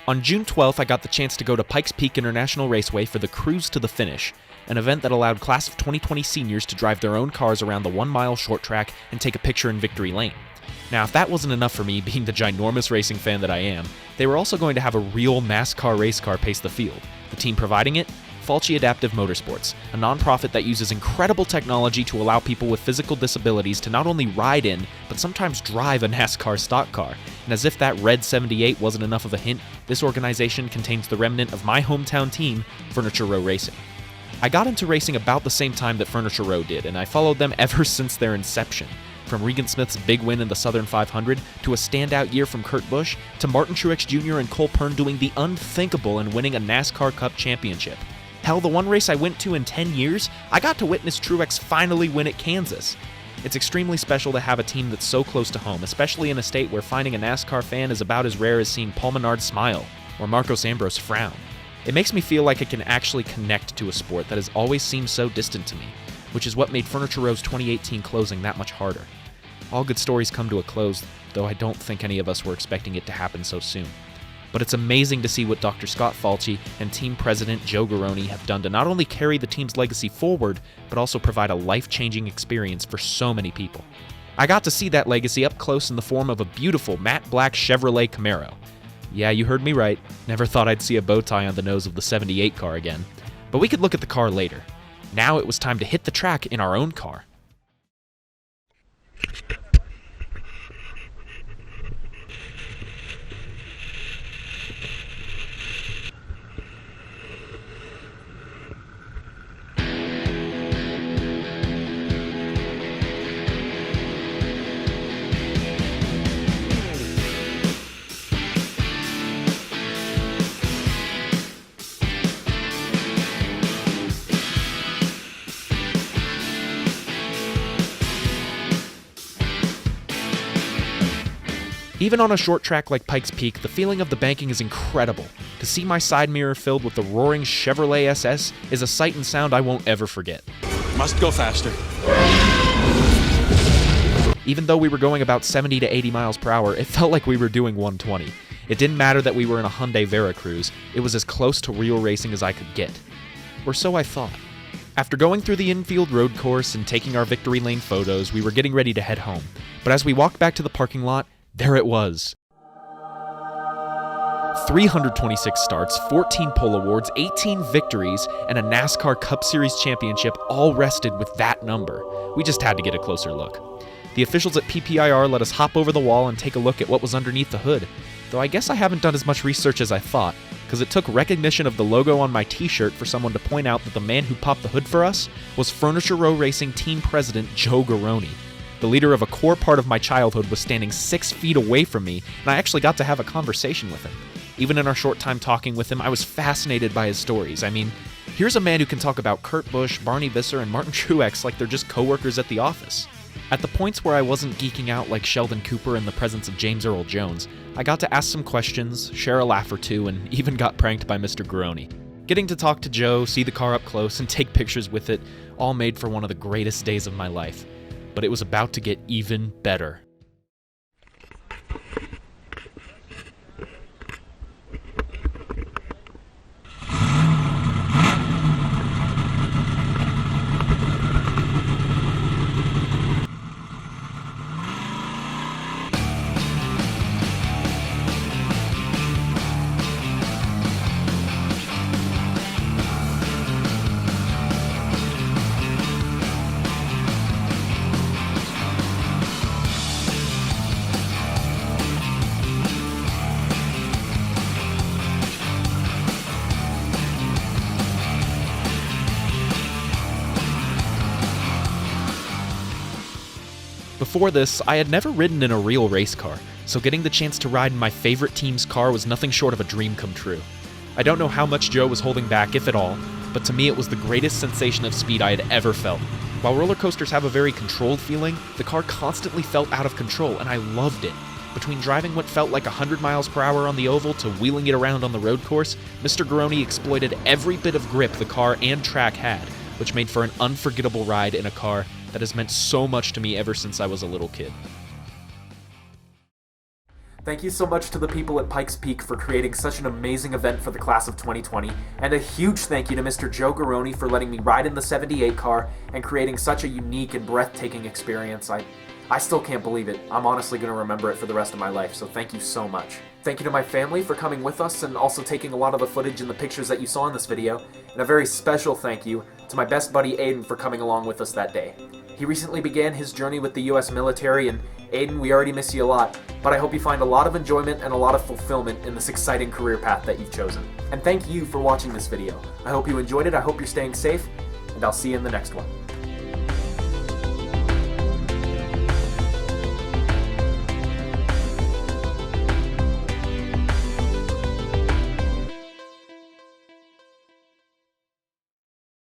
On June 12th, I got the chance to go to Pikes Peak International Raceway for the Cruise to the Finish, an event that allowed class of 2020 seniors to drive their own cars around the 1-mile short track and take a picture in Victory Lane. Now, if that wasn't enough for me, being the ginormous racing fan that I am, they were also going to have a real NASCAR race car pace the field. The team providing it? Falci Adaptive Motorsports, a nonprofit that uses incredible technology to allow people with physical disabilities to not only ride in, but sometimes drive a NASCAR stock car. And as if that red 78 wasn't enough of a hint, this organization contains the remnant of my hometown team, Furniture Row Racing. I got into racing about the same time that Furniture Row did, and I followed them ever since their inception. From Regan Smith's big win in the Southern 500, to a standout year from Kurt Busch, to Martin Truex Jr. and Cole Pearn doing the unthinkable and winning a NASCAR Cup championship. Hell, the one race I went to in 10 years, I got to witness Truex finally win at Kansas. It's extremely special to have a team that's so close to home, especially in a state where finding a NASCAR fan is about as rare as seeing Paul Menard smile or Marcos Ambrose frown. It makes me feel like I can actually connect to a sport that has always seemed so distant to me, which is what made Furniture Row's 2018 closing that much harder. All good stories come to a close, though I don't think any of us were expecting it to happen so soon. But it's amazing to see what Dr. Scott Falci and team president Joe Garrone have done to not only carry the team's legacy forward, but also provide a life-changing experience for so many people. I got to see that legacy up close in the form of a beautiful matte black Chevrolet Camaro. Yeah, you heard me right. Never thought I'd see a bow tie on the nose of the 78 car again. But we could look at the car later. Now it was time to hit the track in our own car. Even on a short track like Pikes Peak, the feeling of the banking is incredible. To see my side mirror filled with the roaring Chevrolet SS is a sight and sound I won't ever forget. Must go faster. Even though we were going about 70 to 80 miles per hour, it felt like we were doing 120. It didn't matter that we were in a Hyundai Veracruz, it was as close to real racing as I could get. Or so I thought. After going through the infield road course and taking our victory lane photos, we were getting ready to head home. But as we walked back to the parking lot, there it was. 326 starts, 14 pole awards, 18 victories, and a NASCAR Cup Series championship all rested with that number. We just had to get a closer look. The officials at PPIR let us hop over the wall and take a look at what was underneath the hood, though I guess I haven't done as much research as I thought, because it took recognition of the logo on my t-shirt for someone to point out that the man who popped the hood for us was Furniture Row Racing team president Joe Garrone. The leader of a core part of my childhood was standing 6 feet away from me, and I actually got to have a conversation with him. Even in our short time talking with him, I was fascinated by his stories. I mean, here's a man who can talk about Kurt Busch, Barney Visser, and Martin Truex like they're just coworkers at the office. At the points where I wasn't geeking out like Sheldon Cooper in the presence of James Earl Jones, I got to ask some questions, share a laugh or two, and even got pranked by Mr. Garrone. Getting to talk to Joe, see the car up close, and take pictures with it, all made for one of the greatest days of my life. But it was about to get even better. Before this, I had never ridden in a real race car, so getting the chance to ride in my favorite team's car was nothing short of a dream come true. I don't know how much Joe was holding back, if at all, but to me it was the greatest sensation of speed I had ever felt. While roller coasters have a very controlled feeling, the car constantly felt out of control, and I loved it. Between driving what felt like 100 miles per hour on the oval to wheeling it around on the road course, Mr. Garrone exploited every bit of grip the car and track had, which made for an unforgettable ride in a car that has meant so much to me ever since I was a little kid. Thank you so much to the people at Pikes Peak for creating such an amazing event for the class of 2020, and a huge thank you to Mr. Joe Garrone for letting me ride in the 78 car and creating such a unique and breathtaking experience. I still can't believe it. I'm honestly going to remember it for the rest of my life, so thank you so much. Thank you to my family for coming with us and also taking a lot of the footage and the pictures that you saw in this video, and a very special thank you to my best buddy Aiden for coming along with us that day. He recently began his journey with the US military, and Aiden, we already miss you a lot, but I hope you find a lot of enjoyment and a lot of fulfillment in this exciting career path that you've chosen. And thank you for watching this video. I hope you enjoyed it, I hope you're staying safe, and I'll see you in the next one.